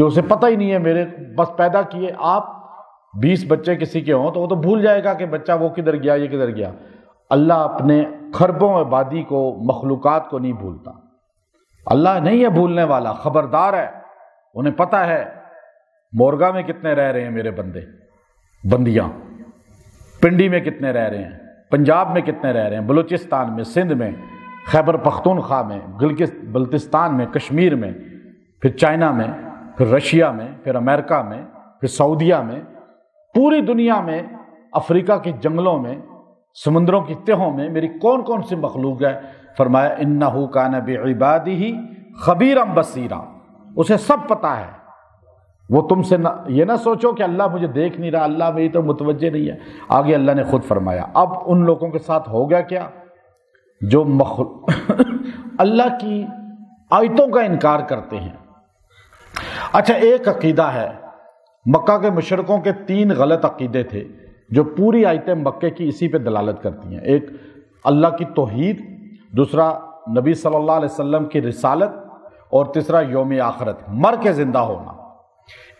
کہ اسے پتہ ہی نہیں ہے میرے بس پیدا کیے آپ 20 بچے کسی کے ہوں تو وہ تو بھول جائے گا کہ بچہ وہ کدھر گیا یہ کدھر گیا. اللہ اپنے خربوں عبادی کو مخلوقات کو نہیں بھولتا. اللہ نہیں ہے بھولنے والا، خبردار ہے، انہیں پتہ ہے مورگا میں کتنے رہ رہے ہیں میرے بندے بندیاں، پنڈی میں کتنے رہ رہے ہیں، پنجاب میں کتنے رہ رہے ہیں، بلوچستان میں، سندھ میں، خیبر پختونخوا میں، بلتستان میں، کشمیر میں، پھر چائنا میں، پھر رشیا میں، پھر امریکہ میں، پھر سعودیہ میں، پوری دنیا میں، افریقہ کے جنگلوں میں، سمندروں کی تہوں میں میری کون کون سی مخلوق ہے. فرمایا انہ کان بعبادہ خبیرا بصیرا، اسے سب پتہ ہے. وہ تم سے یہ نہ سوچو کہ اللہ مجھے دیکھ نہیں رہا، اللہ میری تو متوجہ نہیں ہے. آگے اللہ نے خود فرمایا. اب ان لوگوں کے ساتھ ہو گیا کیا جو اللہ کی آیتوں کا انکار کرتے ہیں. اچھا، ایک عقیدہ ہے، مکہ کے مشرکوں کے 3 غلط عقیدے تھے جو پوری آیتیں مکے کی اسی پہ دلالت کرتی ہیں. ایک اللہ کی توحید، دوسرا نبی صلی اللہ علیہ وسلم کی رسالت، اور تیسرا یوم آخرت، مر کے زندہ ہونا.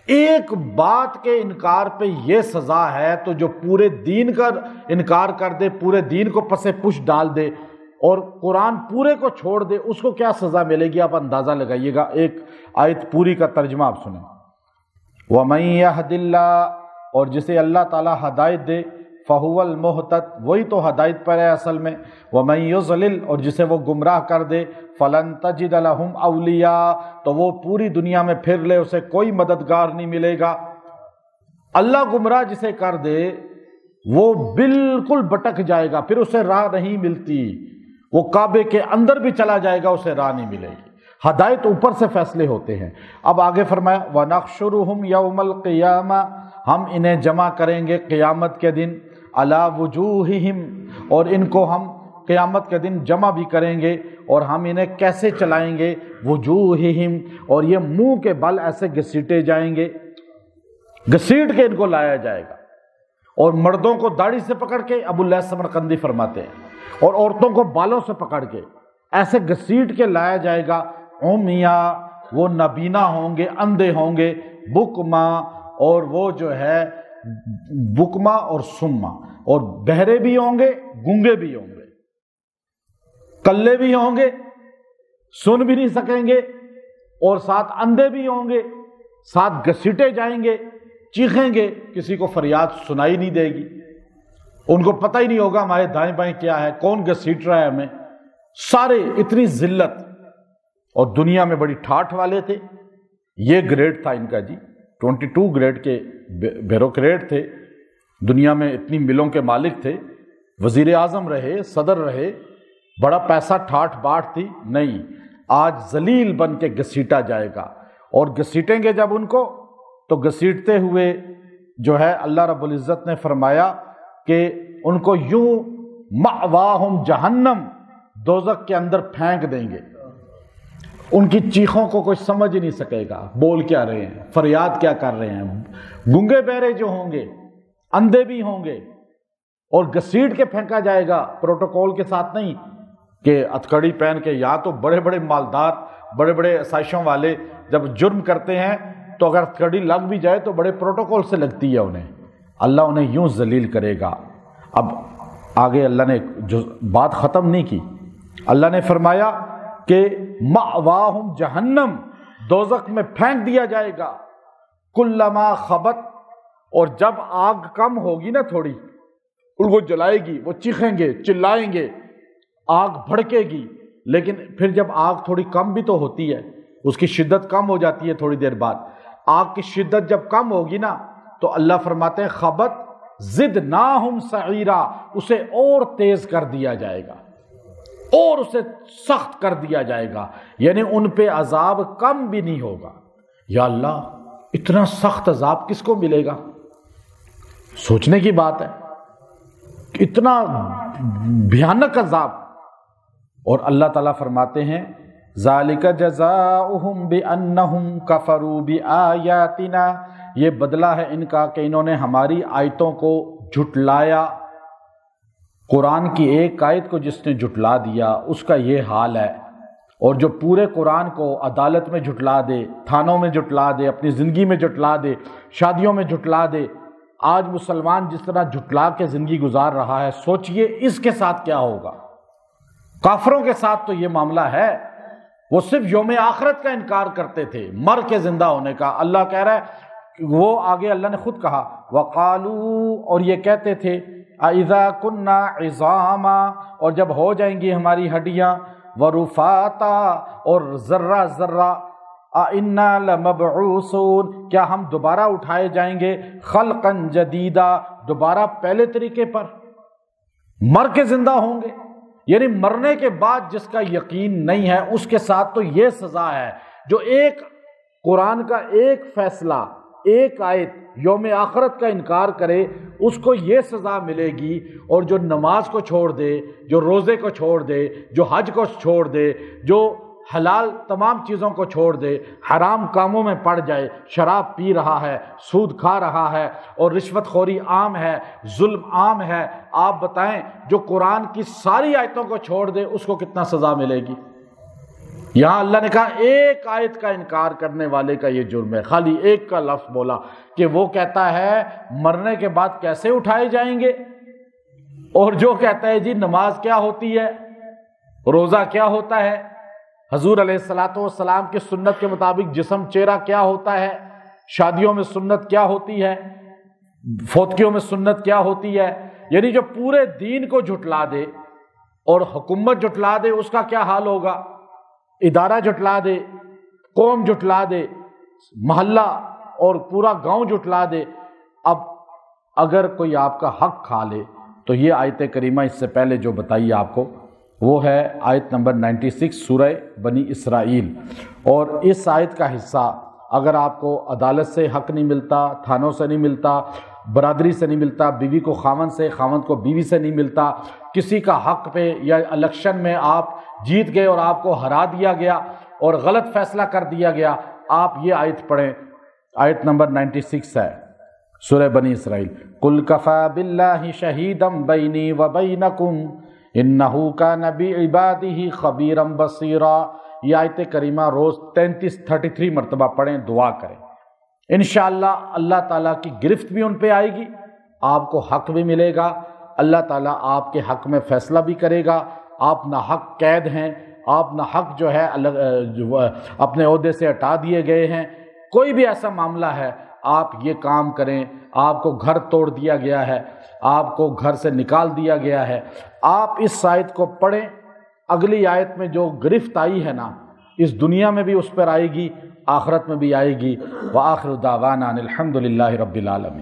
ایک بات کے انکار پہ یہ سزا ہے تو جو پورے دین کا انکار کر دے، پورے دین کو پس پش ڈال دے اور قرآن پورے کو چھوڑ دے، اس کو کیا سزا ملے گی آپ اندازہ لگائیے گا. ایک آیت پوری کا ترجمہ آپ سنیں. وَمَن يَهْدِ اللَّهُ، اور جسے اللہ تعالیٰ ہدایت دے، فَهُوَ الْمُهْتَدِ، وہی تو ہدایت پر ہے اصل میں. وَمَن يُضْلِلْ، اور جسے وہ گمراہ کر دے، فَلَن تَجِدَ لَهُمْ أَوْلِيَاءَ، تو وہ پوری دنیا میں پھر لے اسے کوئی مددگار نہیں ملے گا. اللہ گمراہ جسے کر دے وہ بالکل بھٹک جائے گا، پھر اسے راہ نہیں ملتی. وہ کعبے کے اندر بھی چلا جائے گا اسے راہ نہیں ملے گی. ہدایت اوپر سے فیصلے ہوتے ہیں. اب آگے فرمایا وَنَحْشُرُهُمْ يَوْمَ الْقِيَامَةِ، ہم انہیں جمع کریں گے قیامت کے دن، عَلَى وُجُوهِهِمْ، اور ان کو ہم قیامت کے دن جمع بھی کریں گے. اور ہم انہیں کیسے چلائیں گے؟ وُجُوهِهِمْ، اور یہ منہ کے بل ایسے گھسیٹے جائیں گے، گھسیٹ کے ان کو لایا جائے گا. اور مردوں کو داڑھی سے پکڑ کے، ابو اللہ سمرقندی فرماتے ہیں، اور عورتوں کو بالوں سے پکڑ کے ایسے گھسیٹ کے لایا جائے گا. عمیٰ، وہ نابینا ہوں گے، اندھے ہوں گے. بکما، اور وہ جو ہے بکما اور سما، اور بہرے بھی ہوں گے، گونگے بھی ہوں گے، کلے بھی ہوں گے، سن بھی نہیں سکیں گے، اور ساتھ اندھے بھی ہوں گے، ساتھ گھسیٹے جائیں گے، چیخیں گے، کسی کو فریاد سنائی نہیں دے گی، ان کو پتہ ہی نہیں ہوگا ہمارے دائیں بائیں کیا ہے، کون گھسیٹ رہا ہے ہمیں. سارے اتنی ذلت، اور دنیا میں بڑی ٹھاٹھ والے تھے. یہ گریڈ تھا ان کا جی، 22 گریڈ کے بیوروکریٹ تھے، دنیا میں اتنی ملوں کے مالک تھے، وزیر اعظم رہے، صدر رہے، بڑا پیسہ ٹھاٹھ باٹھ تھی. نہیں، آج ذلیل بن کے گھسیٹا جائے گا. اور گھسیٹیں گے جب ان کو، تو گھسیٹتے ہوئے جو ہے اللہ رب العزت نے فرمایا کہ ان کو یوں مأواہم جہنم، دوزخ کے اندر پھینک دیں گے. ان کی چیخوں کو کوئی سمجھ ہی نہیں سکے گا، بول کیا رہے ہیں، فریاد کیا کر رہے ہیں. گونگے بہرے جو ہوں گے، اندھے بھی ہوں گے، اور گھسیٹ کے پھینکا جائے گا، پروٹوکول کے ساتھ نہیں کہ ہتھکڑی پہن کے. یا تو بڑے بڑے مالدار، بڑے بڑے آسائشوں والے جب جرم کرتے ہیں تو اگر ہتھکڑی لگ بھی جائے تو بڑے پروٹوکول سے لگتی ہے انہیں. اللہ انہیں یوں ذلیل کرے گا. اب آگے اللہ نے جو بات ختم نہیں کی، اللہ نے فرمایا کہ مأواہم جہنم، دوزخ میں پھینک دیا جائے گا. کلما خبت، اور جب آگ کم ہوگی نا تھوڑی، ان کو جلائے گی، وہ چیخیں گے، چلائیں گے، آگ بھڑکے گی. لیکن پھر جب آگ تھوڑی کم بھی تو ہوتی ہے، اس کی شدت کم ہو جاتی ہے تھوڑی دیر بعد. آگ کی شدت جب کم ہوگی نا تو اللہ فرماتے ہیں خبت زدناہم سعیرا، اسے اور تیز کر دیا جائے گا، اور اسے سخت کر دیا جائے گا. یعنی ان پہ عذاب کم بھی نہیں ہوگا. یا اللہ، اتنا سخت عذاب کس کو ملے گا؟ سوچنے کی بات ہے، اتنا بھیانک عذاب. اور اللہ تعالیٰ فرماتے ہیں ذالک جزاؤہم بانہم کفروا بآیاتنا، یہ بدلہ ہے ان کا کہ انہوں نے ہماری آیتوں کو جھٹلایا. قرآن کی ایک آیت کو جس نے جھٹلا دیا اس کا یہ حال ہے. اور جو پورے قرآن کو عدالت میں جھٹلا دے، تھانوں میں جھٹلا دے، اپنی زندگی میں جھٹلا دے، شادیوں میں جھٹلا دے، آج مسلمان جس طرح جھٹلا کے زندگی گزار رہا ہے، سوچئے اس کے ساتھ کیا ہوگا۔ کافروں کے ساتھ تو یہ معاملہ ہے، وہ صرف یوم آخرت کا انکار کرتے تھے، مر کے زندہ ہونے کا۔ اللہ کہہ رہا ہے، وہ آگے اللہ نے خود کہا وَقَالُوا، اور یہ کہتے تھے اِذَا كُنَّا عِظَامًا، اور جب ہو جائیں گی ہماری ہڈیاں، وَرُفَاتًا، اور ذرہ ذرہ، اِنَّا لَمَبْعُوثُونَ، کیا ہم دوبارہ اٹھائے جائیں گے، خلقاً جدیدا، دوبارہ پہلے طریقے پر مر کے زندہ ہوں گے۔ یعنی مرنے کے بعد جس کا یقین نہیں ہے اس کے ساتھ تو یہ سزا ہے، جو ایک قرآن کا ایک فیصلہ، ایک آیت یوم آخرت کا انکار کرے، اس کو یہ سزا ملے گی، اور جو نماز کو چھوڑ دے، جو روزے کو چھوڑ دے، جو حج کو چھوڑ دے، جو حلال تمام چیزوں کو چھوڑ دے، حرام کاموں میں پڑ جائے، شراب پی رہا ہے، سود کھا رہا ہے، اور رشوت خوری عام ہے، ظلم عام ہے، آپ بتائیں جو قرآن کی ساری آیتوں کو چھوڑ دے اس کو کتنا سزا ملے گی؟ یہاں اللہ نے کہا ایک آیت کا انکار کرنے والے کا یہ جرم ہے، خالی ایک کا لفظ بولا کہ وہ کہتا ہے مرنے کے بعد کیسے اٹھائے جائیں گے، اور جو کہتا ہے جی نماز کیا ہوتی ہے، روزہ کیا ہوتا ہے، حضور علیہ السلام کی سنت کے مطابق جسم چہرہ کیا ہوتا ہے، شادیوں میں سنت کیا ہوتی ہے، فوتکیوں میں سنت کیا ہوتی ہے، یعنی جو پورے دین کو جھٹلا دے اور حکومت جھٹلا دے اس کا کیا حال ہوگا، ادارہ جھٹلا دے، قوم جھٹلا دے، محلہ اور پورا گاؤں جھٹلا دے۔ اب اگر کوئی آپ کا حق کھا لے تو یہ آیت کریمہ اس سے پہلے جو بتائی آپ کو وہ ہے آیت نمبر 96 سورہ بنی اسرائیل، اور اس آیت کا حصہ اگر آپ کو عدالت سے حق نہیں ملتا، تھانوں سے نہیں ملتا، برادری سے نہیں ملتا، بیوی کو خاوند سے، خاوند کو بیوی سے نہیں ملتا، کسی کا حق پہ یا الیکشن میں آپ جیت گئے اور آپ کو ہرا دیا گیا اور غلط فیصلہ کر دیا گیا، آپ یہ آیت پڑھیں، آیت نمبر 96 ہے سورہ بنی اسرائیل، قُلْ كَفَى بِاللَّهِ شَهِيدًا بَيْنِي وَبَيْنَكُمْ إِنَّهُ كَانَ بِعِبَادِهِ خَبِيرًا بَصِيرًا۔ یہ آیت کریمہ روز 33 مرتبہ پڑھیں، دعا کریں، انشاءاللہ اللہ تعالیٰ کی گرفت بھی ان پہ آئے گی، آپ کو حق بھی ملے گا، اللہ تعالیٰ آپ کے حق میں فیصلہ بھی کرے گا، آپ ناحق قید ہیں، آپ ناحق جو ہے اپنے عہدے سے ہٹا دیے گئے ہیں، کوئی بھی ایسا معاملہ ہے آپ یہ کام کریں، آپ کو گھر توڑ دیا گیا ہے، آپ کو گھر سے نکال دیا گیا ہے، آپ اس آیت کو پڑھیں، اگلی آیت میں جو گرفت آئی ہے نا اس دنیا میں بھی اس پر آئے گی، آخرت میں بھی آئے گی۔ وآخر دعوانا الحمد للہ رب العالمین۔